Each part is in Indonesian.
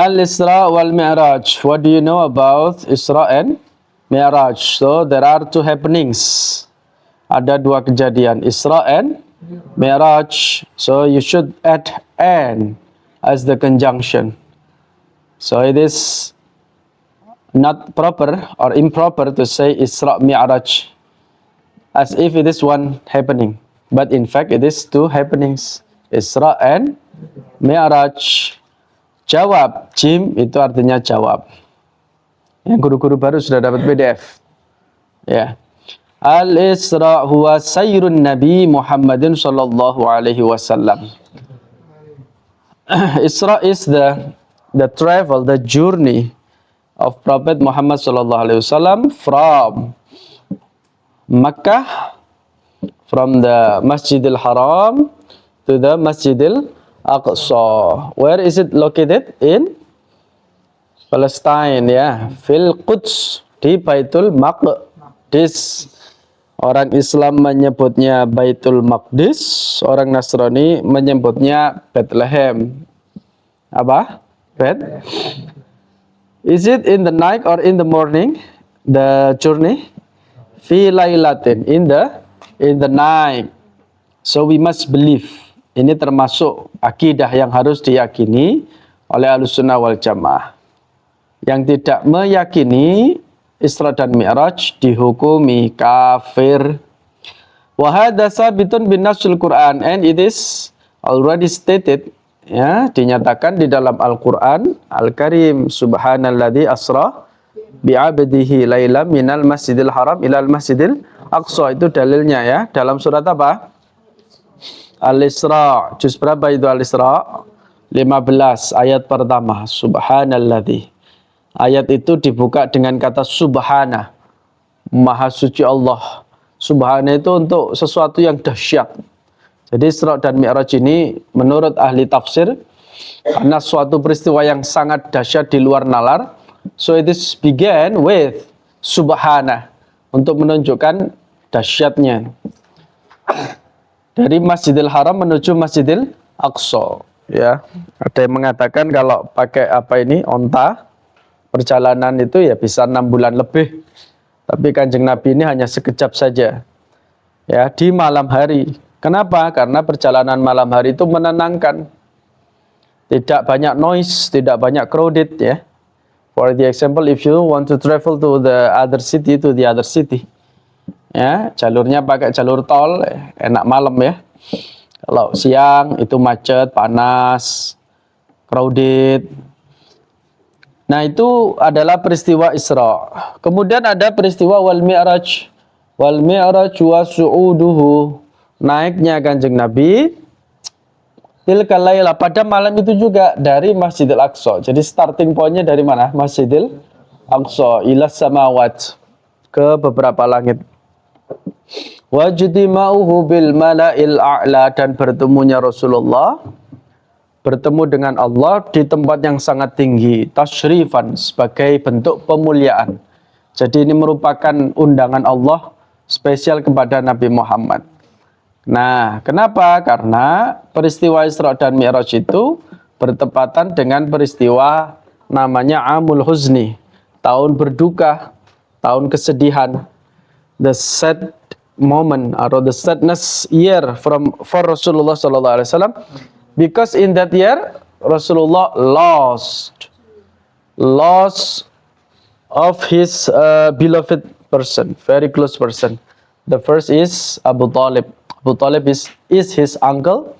Mal Isra wal Mi'raj. What do you know about Isra and Mi'raj? So there are two happenings. Ada dua kejadian, Isra and Mi'raj. So you should add "and" as the conjunction. So it is not proper or improper to say Isra Mi'raj as if it is one happening. But in fact it is two happenings, Isra and Mi'raj. Jawab, Jim itu artinya jawab. Yang guru-guru baru sudah dapat PDF. Ya. Al-Isra huwa sayrun Nabi Muhammadin sallallahu alaihi wasallam. Isra is the travel, the journey of Prophet Muhammad sallallahu alaihi wasallam from Makkah, from the Masjidil Haram to the Masjidil Aqsa. Where is it located? In Palestine, ya. Fil Quds, di Baitul Maqdis. Orang Islam menyebutnya Baitul Maqdis, orang Nasrani menyebutnya Bethlehem. Apa? Is it in the night or in the morning? The journey? Fi lailatin, in the night. So we must believe. Ini termasuk akidah yang harus diyakini oleh Ahlussunnah wal Jamaah. Yang tidak meyakini Isra dan Mi'raj dihukumi kafir. Wa hadza sabitun bin nassil Quran, and it is already stated, ya, dinyatakan di dalam Al-Qur'an Al-Karim, subhanalladzi asra bi'abdihi lailam minal masjidil haram ilal masjidil aqsa. Itu dalilnya, ya, dalam surat apa? Al-Isra. Juz berapa itu Al-Isra? 15 ayat pertama. Subhanalladzi. Ayat itu dibuka dengan kata subhana. Maha suci Allah. Subhana itu untuk sesuatu yang dahsyat. Jadi Isra dan Mi'raj ini menurut ahli tafsir karena suatu peristiwa yang sangat dahsyat di luar nalar. So it is began with subhana, untuk menunjukkan dahsyatnya. Dari Masjidil Haram menuju Masjidil Aqsa, ya. Ada yang mengatakan kalau pakai apa ini, onta, perjalanan itu ya bisa 6 bulan lebih. Tapi Kanjeng Nabi ini hanya sekejap saja, ya, di malam hari. Kenapa? Karena perjalanan malam hari itu menenangkan. Tidak banyak noise, tidak banyak crowded, ya. For the example, if you want to travel to the other city, ya, jalurnya pakai jalur tol, enak malam, ya. Kalau siang itu macet, panas, crowded. Nah, itu adalah peristiwa Isra. Kemudian ada peristiwa wal Mi'raj. Wal Mi'raj wa su'uduhu, naiknya Kanjeng Nabi tilkal laila, pada malam itu juga dari Masjidil Aqsa. Jadi starting pointnya dari mana? Masjidil Aqsa ilas samawat, ke beberapa langit. Wajtima'uhu bil mala'il a'la, dan bertemunya Rasulullah bertemu dengan Allah di tempat yang sangat tinggi, tasyrifan, sebagai bentuk pemuliaan. Jadi ini merupakan undangan Allah spesial kepada Nabi Muhammad. Nah, kenapa? Karena peristiwa Isra dan Mi'raj itu bertepatan dengan peristiwa namanya Amul Huzni, tahun berduka, tahun kesedihan. The sad moment atau the sadness year for Rasulullah sallallahu alaihi wasallam, because in that year Rasulullah lost of his beloved person, very close person. The first is Abu Talib. Abu Talib is his uncle.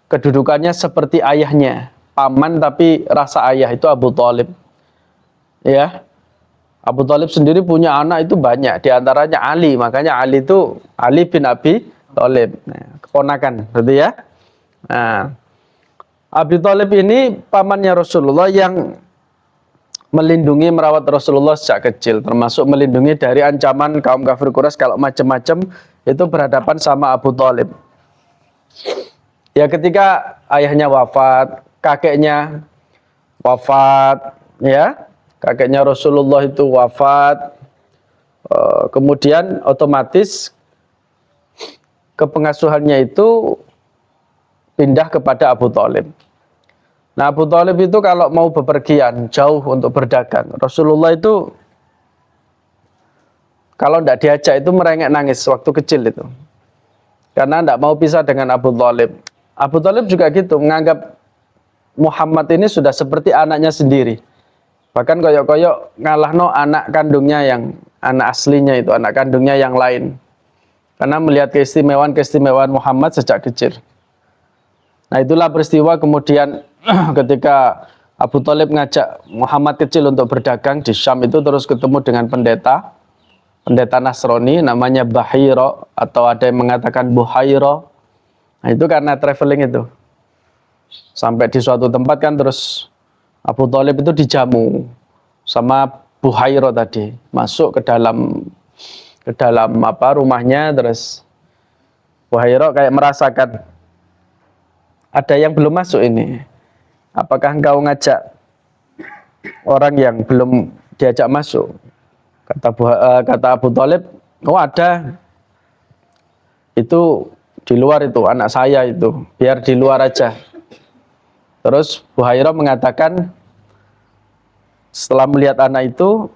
Kedudukannya seperti ayahnya, paman tapi rasa ayah, itu Abu Talib. Ya. Abu Talib sendiri punya anak itu banyak, diantaranya Ali. Makanya Ali itu Ali bin Abi Talib, keponakan, berarti ya. Nah, Abi Talib ini pamannya Rasulullah yang melindungi, merawat Rasulullah sejak kecil, termasuk melindungi dari ancaman kaum kafir Quraisy kalau macam-macam itu berhadapan sama Abu Talib. Ya, ketika ayahnya wafat, kakeknya wafat, ya. Kakeknya Rasulullah itu wafat, kemudian otomatis kepengasuhannya itu pindah kepada Abu Talib. Nah, Abu Thalib itu kalau mau bepergian jauh untuk berdagang, Rasulullah itu kalau tidak diajak itu merengek nangis waktu kecil itu. Karena tidak mau pisah dengan Abu Thalib. Abu Thalib juga gitu, menganggap Muhammad ini sudah seperti anaknya sendiri. Bahkan koyok-koyok ngalahno anak kandungnya yang anak aslinya itu, anak kandungnya yang lain. Karena melihat keistimewaan Muhammad sejak kecil. Nah, itulah peristiwa kemudian ketika Abu Thalib ngajak Muhammad kecil untuk berdagang di Syam itu, terus ketemu dengan pendeta Nasrani namanya Bahiro, atau ada yang mengatakan Buhairo. Nah, itu karena traveling itu. Sampai di suatu tempat kan, terus Abu Thalib itu dijamu sama Buhairo tadi, masuk ke dalam rumahnya. Terus Buhairo kayak merasakan ada yang belum masuk ini. Apakah engkau ngajak orang yang belum diajak masuk? Kata Abu Thalib, oh ada. Itu di luar, itu anak saya itu, biar di luar aja. Terus Buhairo mengatakan, setelah melihat anak itu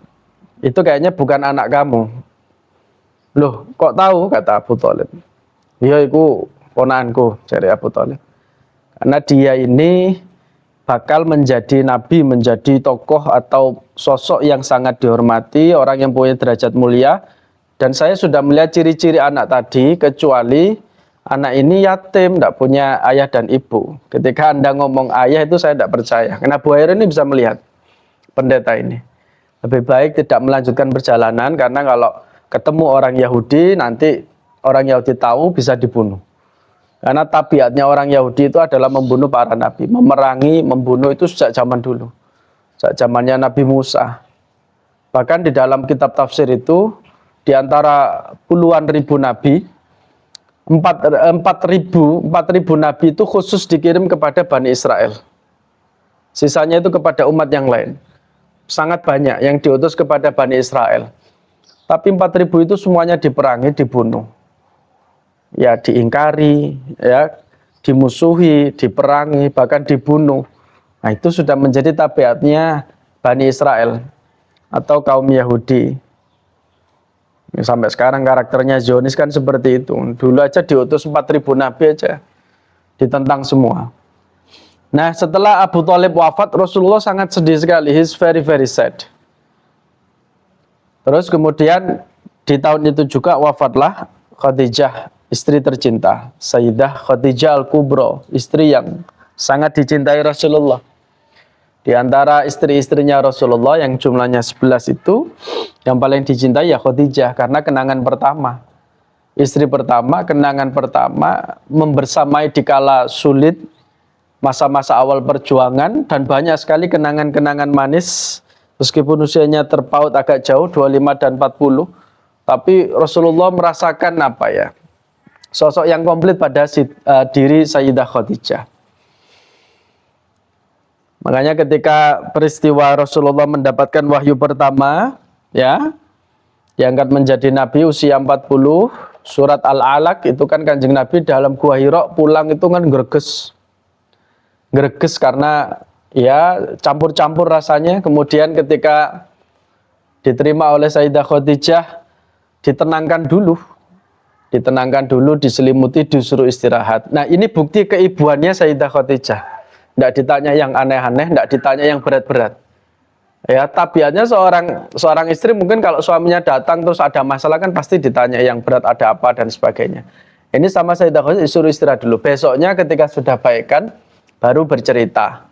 kayaknya bukan anak kamu. Loh, kok tahu? Kata Abu Thalib. Iya, itu ponaanku, cari Abu Thalib. Karena dia ini bakal menjadi nabi, menjadi tokoh atau sosok yang sangat dihormati, orang yang punya derajat mulia. Dan saya sudah melihat ciri-ciri anak tadi, kecuali anak ini yatim, tidak punya ayah dan ibu. Ketika Anda ngomong ayah itu saya tidak percaya. Karena Buhair ini bisa melihat pendeta ini. Lebih baik tidak melanjutkan perjalanan, karena kalau ketemu orang Yahudi, nanti orang Yahudi tahu bisa dibunuh. Karena tabiatnya orang Yahudi itu adalah membunuh para nabi, memerangi, membunuh itu sejak zaman dulu. Sejak zamannya Nabi Musa. Bahkan di dalam kitab tafsir itu, di antara puluhan ribu nabi, 4.000 nabi itu khusus dikirim kepada Bani Israel. Sisanya itu kepada umat yang lain. Sangat banyak yang diutus kepada Bani Israel. Tapi 4.000 itu semuanya diperangi, dibunuh. Ya, diingkari, ya, dimusuhi, diperangi, bahkan dibunuh. Nah, itu sudah menjadi tabiatnya Bani Israel atau kaum Yahudi. Sampai sekarang karakternya Zionis kan seperti itu. Dulu aja diutus 4.000 nabi aja, ditentang semua. Nah, setelah Abu Thalib wafat, Rasulullah sangat sedih sekali. He's very very sad. Terus kemudian di tahun itu juga wafatlah Khadijah, istri tercinta, Sayyidah Khadijah Al-Kubra, istri yang sangat dicintai Rasulullah. Di antara istri-istrinya Rasulullah yang jumlahnya 11 itu, yang paling dicintai ya Khadijah, karena kenangan pertama. Istri pertama, kenangan pertama, membersamai di kala sulit, masa-masa awal perjuangan, dan banyak sekali kenangan-kenangan manis, meskipun usianya terpaut agak jauh, 25 dan 40, tapi Rasulullah merasakan apa ya, sosok yang komplit pada diri Sayyidah Khadijah. Makanya ketika peristiwa Rasulullah mendapatkan wahyu pertama, ya, diangkat menjadi nabi usia 40, surat Al-Alaq itu kan Kanjeng Nabi dalam Gua Hira pulang itu kan greges. Greges karena ya campur-campur rasanya. Kemudian ketika diterima oleh Sayyidah Khadijah, ditenangkan dulu, diselimuti, disuruh istirahat. Nah, ini bukti keibuannya Sayyidah Khadijah. Tidak ditanya yang aneh-aneh, tidak ditanya yang berat-berat. Ya, tabiatnya seorang istri mungkin kalau suaminya datang terus ada masalah kan pasti ditanya yang berat, ada apa dan sebagainya. Ini sama Sayyidah Khadijah, disuruh istirahat dulu. Besoknya ketika sudah baikan, baru bercerita.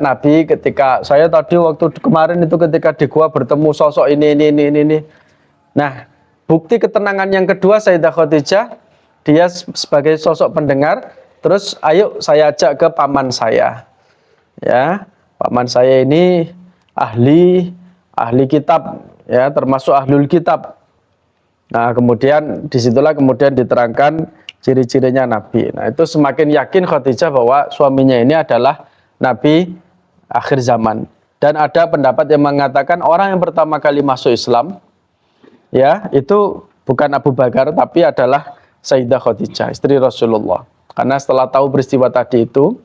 Nabi ketika saya tadi waktu kemarin itu ketika di gua bertemu sosok ini. Nah, bukti ketenangan yang kedua Sayyidah Khadijah, dia sebagai sosok pendengar, terus ayo saya ajak ke paman saya. Ya, paman saya ini ahli kitab, ya, termasuk ahlul kitab. Nah, kemudian disitulah kemudian diterangkan ciri-cirinya Nabi. Nah, itu semakin yakin Khadijah bahwa suaminya ini adalah Nabi akhir zaman. Dan ada pendapat yang mengatakan orang yang pertama kali masuk Islam, ya, itu bukan Abu Bakar tapi adalah Sayyidah Khadijah, istri Rasulullah. Karena setelah tahu peristiwa tadi itu,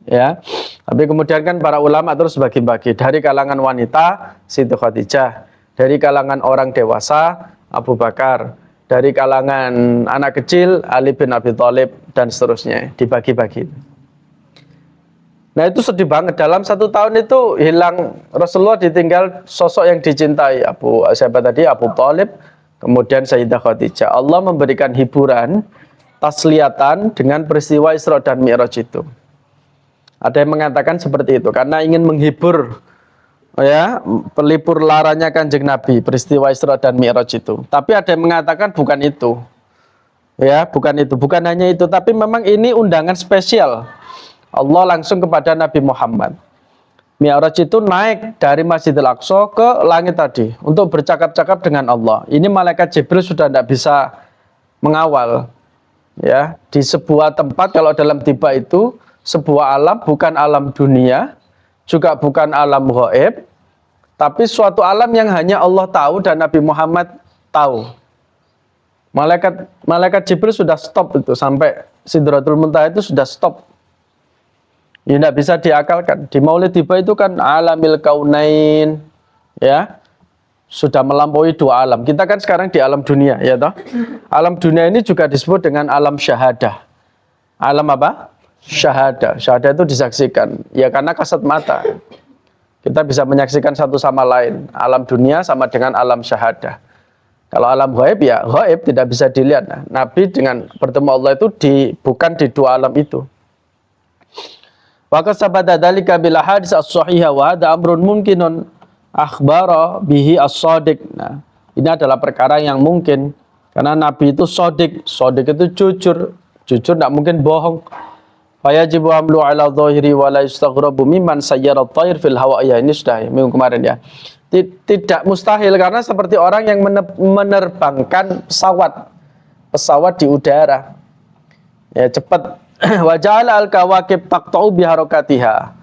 Ya. Tapi kemudian kan para ulama terus bagi-bagi, dari kalangan wanita Siti Khadijah, dari kalangan orang dewasa Abu Bakar, dari kalangan anak kecil Ali bin Abi Thalib, dan seterusnya, dibagi-bagi. Nah itu sedih banget, dalam 1 tahun itu hilang, Rasulullah ditinggal sosok yang dicintai, siapa tadi, Abu Thalib, kemudian Sayyidah Khadijah. Allah memberikan hiburan, tasliyatan dengan peristiwa Isra dan Mi'raj itu. Ada yang mengatakan seperti itu karena ingin menghibur, ya, pelipur laranya Kanjeng Nabi peristiwa Isra dan Mi'raj itu. Tapi ada yang mengatakan bukan itu. Ya, bukan itu, bukan hanya itu, tapi memang ini undangan spesial Allah langsung kepada Nabi Muhammad. Mi'raj itu naik dari Masjidil Aqsa ke langit tadi untuk bercakap-cakap dengan Allah. Ini malaikat Jibril sudah tidak bisa mengawal. Ya, di sebuah tempat, kalau dalam tiba itu sebuah alam, bukan alam dunia, juga bukan alam gaib, tapi suatu alam yang hanya Allah tahu dan Nabi Muhammad tahu. Malaikat Jibril sudah stop itu, sampai Sidratul Muntaha itu sudah stop. Ini tidak bisa diakalkan. Di Maulid Tiba itu kan alamil kaunain, ya, sudah melampaui 2 alam. Kita kan sekarang di alam dunia, ya toh. Alam dunia ini juga disebut dengan alam syahadah. Alam apa? Syahadah. Syahadah itu disaksikan, ya, karena kasat mata. Kita bisa menyaksikan satu sama lain. Alam dunia sama dengan alam syahadah. Kalau alam gaib, ya gaib, tidak bisa dilihat. Nah, Nabi dengan bertemu Allah itu bukan di 2 alam itu. Wa kasabada dzalika bil hadis as-sahihah wa hadza amrun mumkinun akhbara bihi as-shadiq. Nah, ini adalah perkara yang mungkin karena Nabi itu shadiq. Shadiq itu jujur tidak mungkin bohong. Fayajibu amlu ala dhahiri wa la yustaghrabu mimman sayyara at-tayr fil hawa. Ya, ini sudah minggu kemarin, ya. Tidak mustahil karena seperti orang yang menerbangkan pesawat di udara. Ya, cepat. Wa ja'ala al-kawakib taqta'u biharakatiha,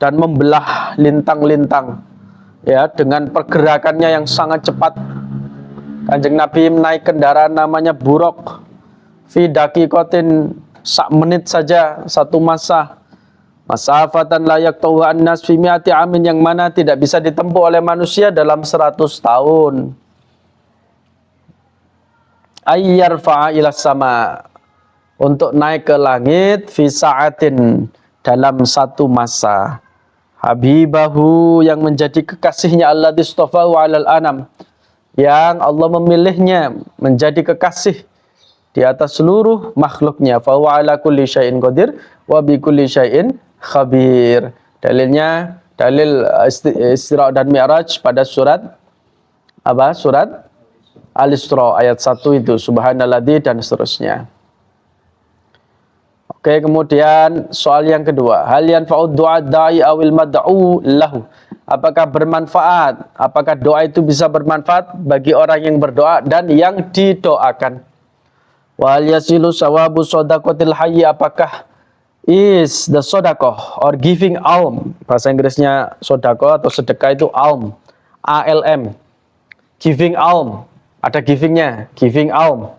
dan membelah lintang-lintang, ya, dengan pergerakannya yang sangat cepat. Kanjeng Nabi naik kendaraan namanya buruk, fi daqiqatin, sak menit saja, 1 masa, masafatan layak tauha an-nas fi mi'ati amin, yang mana tidak bisa ditempuh oleh manusia dalam 100 tahun. Ayyarfa'a ila sama, untuk naik ke langit, fi sa'atin, dalam 1 masa, habibahu, yang menjadi kekasihnya, alladzi istafahu 'alal anam, yang Allah memilihnya menjadi kekasih di atas seluruh makhluknya. Fa huwa 'ala kulli syai'in qadir wa bi kulli syai'in khabir. Dalilnya dalil Isra dan Mi'raj pada surat apa? Surat Al-Isra ayat 1 itu, subhanalladzi, dan seterusnya. Oke, kemudian soal yang kedua, hal yanfa'ud du'a da'i awil mad'u lahu. Apakah bermanfaat? Apakah doa itu bisa bermanfaat bagi orang yang berdoa dan yang didoakan? Wal yasilu sawabu shadaqatil hayy, apakah is the sadaqah or giving alm, bahasa Inggrisnya sedekah atau sedekah itu alm, ALM, giving alm, ada givingnya, giving alm,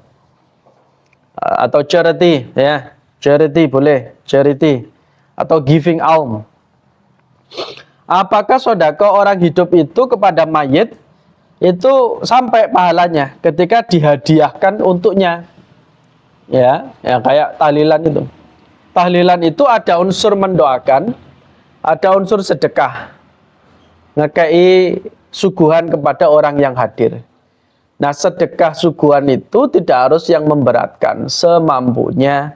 atau charity, ya, charity boleh, charity atau giving alm. Apakah sedekah orang hidup itu kepada mayit itu sampai pahalanya ketika dihadiahkan untuknya? Ya, kayak tahlilan itu. Tahlilan itu ada unsur mendoakan, ada unsur sedekah, ngekei suguhan kepada orang yang hadir. Nah, sedekah suguhan itu tidak harus yang memberatkan, semampunya.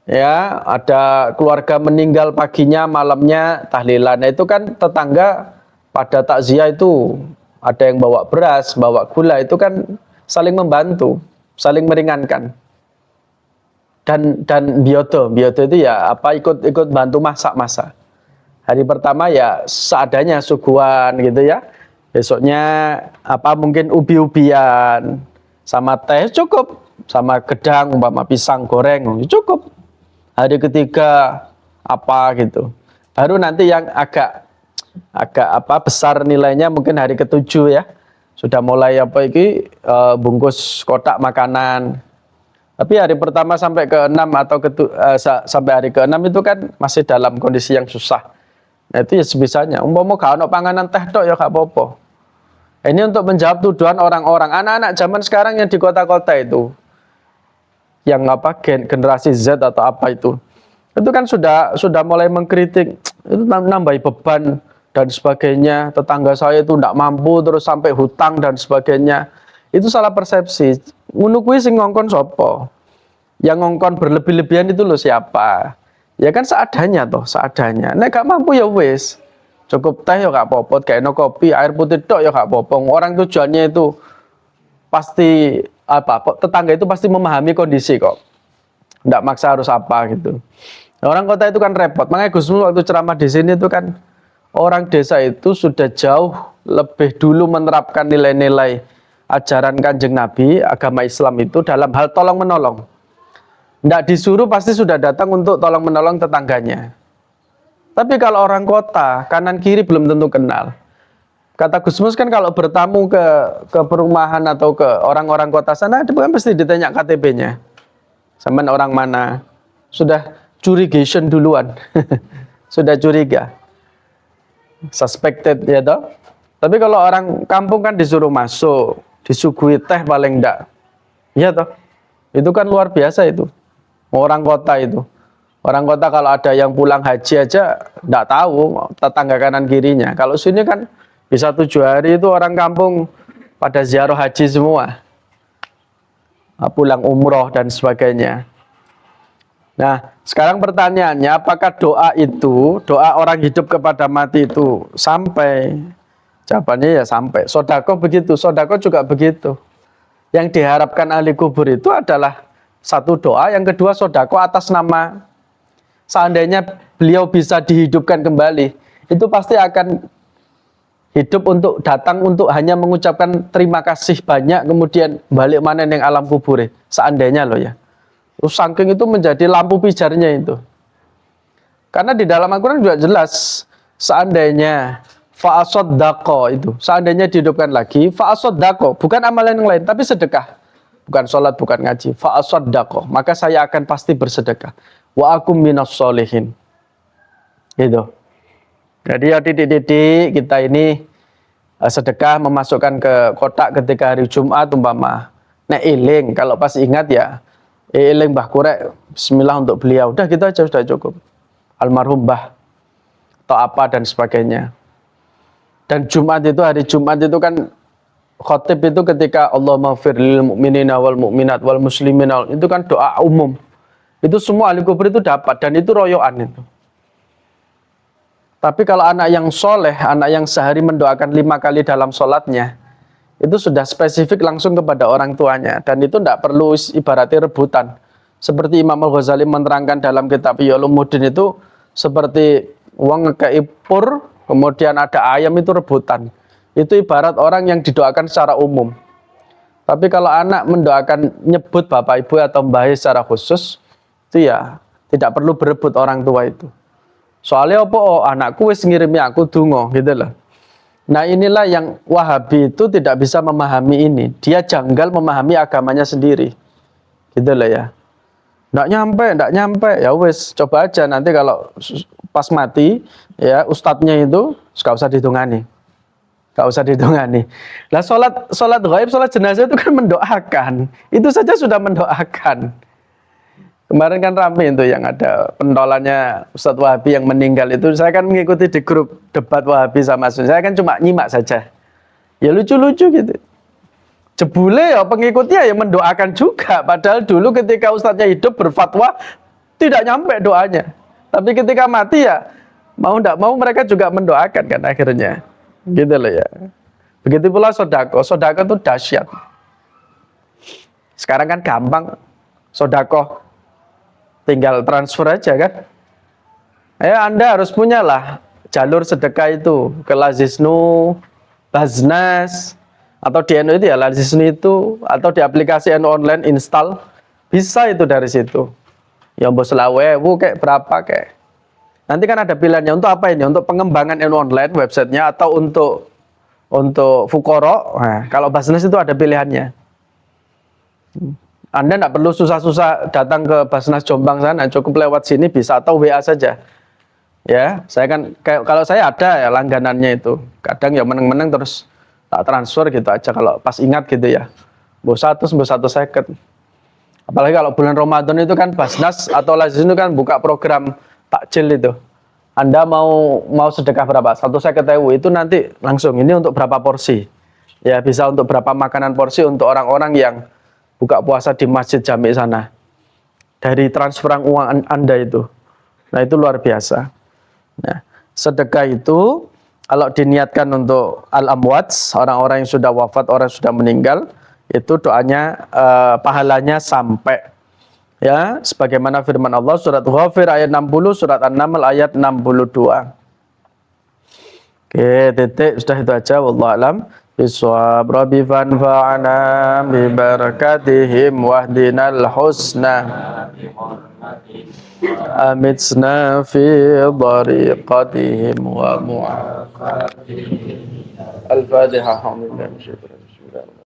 Ya, ada keluarga meninggal paginya, malamnya tahlilan. Nah, itu kan tetangga pada takziah itu ada yang bawa beras, bawa gula, itu kan saling membantu, saling meringankan. Dan bioto itu ya apa, ikut bantu masak. Hari pertama ya seadanya suguhan gitu ya. Besoknya apa mungkin ubi-ubian sama teh cukup, sama gedang umpama pisang goreng cukup. Hari ketiga apa gitu. Baru nanti yang agak apa besar nilainya mungkin hari ke-7 ya. Sudah mulai apa iki bungkus kotak makanan. Tapi hari pertama sampai ke-6 atau sampai hari ke-6 itu kan masih dalam kondisi yang susah. Nah itu ya sebisanya. Umpama gak ono panganan teh tok ya gak apa-apa. Ini untuk menjawab tuduhan orang-orang, anak-anak zaman sekarang yang di kota-kota itu, yang apa generasi Z atau apa itu kan sudah mulai mengkritik, itu nambahi beban dan sebagainya. Tetangga saya itu tidak mampu terus sampai hutang dan sebagainya. Itu salah persepsi. Ngono kuwi sing ngongkon sapa? Yang ngongkon berlebih-lebihan itu loh siapa? Ya kan seadanya toh, seadanya. Nek gak mampu ya wis. Cukup teh ya gak apa-apa, kayak no kopi, air putih tok ya gak apa-apa. Orang tujuannya itu pasti tetangga itu pasti memahami kondisi kok. Nggak maksa harus apa gitu. Orang kota itu kan repot. Makanya Gus Mus waktu ceramah di sini itu kan orang desa itu sudah jauh lebih dulu menerapkan nilai-nilai ajaran Kanjeng Nabi, agama Islam itu dalam hal tolong menolong. Nggak disuruh pasti sudah datang untuk tolong menolong tetangganya. Tapi kalau orang kota, kanan kiri belum tentu kenal. Kata Gus Mus kan kalau bertamu ke perumahan atau ke orang-orang kota sana, itu kan pasti ditanya KTP-nya. Sampean orang mana? Sudah curigation duluan. Sudah curiga. Suspected ya toh. Tapi kalau orang kampung kan disuruh masuk, disuguhi teh paling enggak. Iya toh. Itu kan luar biasa itu. Orang kota itu. Orang kota kalau ada yang pulang haji aja enggak tahu tetangga kanan kirinya. Kalau sini kan bisa 7 hari itu orang kampung pada ziarah haji semua. Pulang umroh dan sebagainya. Nah, sekarang pertanyaannya, apakah doa itu, doa orang hidup kepada mati itu sampai? Jawabannya ya sampai. Sodako begitu, sodako juga begitu. Yang diharapkan ahli kubur itu adalah satu doa, yang kedua sodako atas nama. Seandainya beliau bisa dihidupkan kembali, itu pasti akan hidup untuk datang untuk hanya mengucapkan terima kasih banyak, kemudian balik mana yang alam kubur. Seandainya loh ya. Terus saking itu menjadi lampu pijarnya itu. Karena di dalam Al-Quran juga jelas, seandainya fa'asoddaqo itu, seandainya dihidupkan lagi, fa'asoddaqo, bukan amalan yang lain, tapi sedekah. Bukan sholat, bukan ngaji, fa'asoddaqo, maka saya akan pasti bersedekah. Wa akum minas sholihin. Gitu. Jadi ya titik-titik kita ini sedekah memasukkan ke kotak ketika hari Jumat umpama. Nek eling, kalau pas ingat ya, eling Mbah Kurek, bismillah untuk beliau. Udah gitu aja sudah cukup. Almarhum Mbah atau apa dan sebagainya. Dan Jumat itu, hari Jumat itu kan khotib itu ketika Allahumma fir lil mu'minina wal mu'minat wal muslimina, itu kan doa umum. Itu semua ahli kubur itu dapat dan itu royoan itu. Tapi kalau anak yang soleh, anak yang sehari mendoakan 5 kali dalam sholatnya, itu sudah spesifik langsung kepada orang tuanya. Dan itu tidak perlu ibaratnya rebutan. Seperti Imam Al-Ghazali menerangkan dalam kitab Ihya Ulumuddin itu, seperti uang ngekei pur, kemudian ada ayam itu rebutan. Itu ibarat orang yang didoakan secara umum. Tapi kalau anak mendoakan nyebut bapak ibu atau mbah secara khusus, itu ya tidak perlu berebut orang tua itu. Soalnya apa? Oh, anakku wis ngirimi aku donga gitu loh. Nah inilah yang Wahabi itu tidak bisa memahami ini. Dia janggal memahami agamanya sendiri. Gitu loh ya. Nggak nyampe. Ya wis, coba aja nanti kalau pas mati, ya ustadznya itu gak usah ditungani. Gak usah ditungani. Nah sholat ghaib, sholat jenazah itu kan mendoakan. Itu saja sudah mendoakan. Kemarin kan rame itu yang ada pentolannya Ustadz Wahabi yang meninggal itu. Saya kan mengikuti di grup debat Wahabi sama Sun. Saya kan cuma nyimak saja. Ya lucu-lucu gitu. Jebule ya pengikutnya yang mendoakan juga. Padahal dulu ketika Ustadznya hidup berfatwa tidak nyampe doanya. Tapi ketika mati ya mau tidak mau mereka juga mendoakan kan akhirnya. Gitu loh ya. Begitu pula sodako. Sodako itu dahsyat. Sekarang kan gampang. Sodako tinggal transfer aja kan. Ya Anda harus punyalah jalur sedekah itu ke Lazisnu, Baznas, atau di NU itu ya Lazisnu itu, atau di aplikasi NU online install, bisa itu dari situ. Ya mbok selawewu kayak berapa kayak. Nanti kan ada pilihannya untuk apa ini? Untuk pengembangan NU online websitenya atau untuk Fukoro. Nah, kalau Baznas itu ada pilihannya. Anda tidak perlu susah-susah datang ke Basnas Jombang sana, cukup lewat sini bisa atau WA saja. Ya, saya kan kalau saya ada ya langganannya itu. Kadang ya meneng-meneng terus tak transfer gitu aja kalau pas ingat gitu ya. Mbok 100, mbok 150. Apalagi kalau bulan Ramadan itu kan Basnas atau Lazis itu kan buka program takjil itu. Anda mau sedekah berapa? 150.000 itu nanti langsung ini untuk berapa porsi? Ya bisa untuk berapa makanan porsi untuk orang-orang yang buka puasa di Masjid Jami sana. Dari transferan uang Anda itu. Nah, itu luar biasa. Nah, sedekah itu kalau diniatkan untuk al-amwat, orang-orang yang sudah wafat, orang yang sudah meninggal, itu doanya pahalanya sampai ya sebagaimana firman Allah surat Ghafir ayat 60, surat An-Naml ayat 62. Oke, titik sudah itu aja, wallahu alam. Biswab rabbi fanfa'ana bi barakatihim wahdinal husna amitsna fi dariqatihim wa mu'afatihim. Al-Fatihah.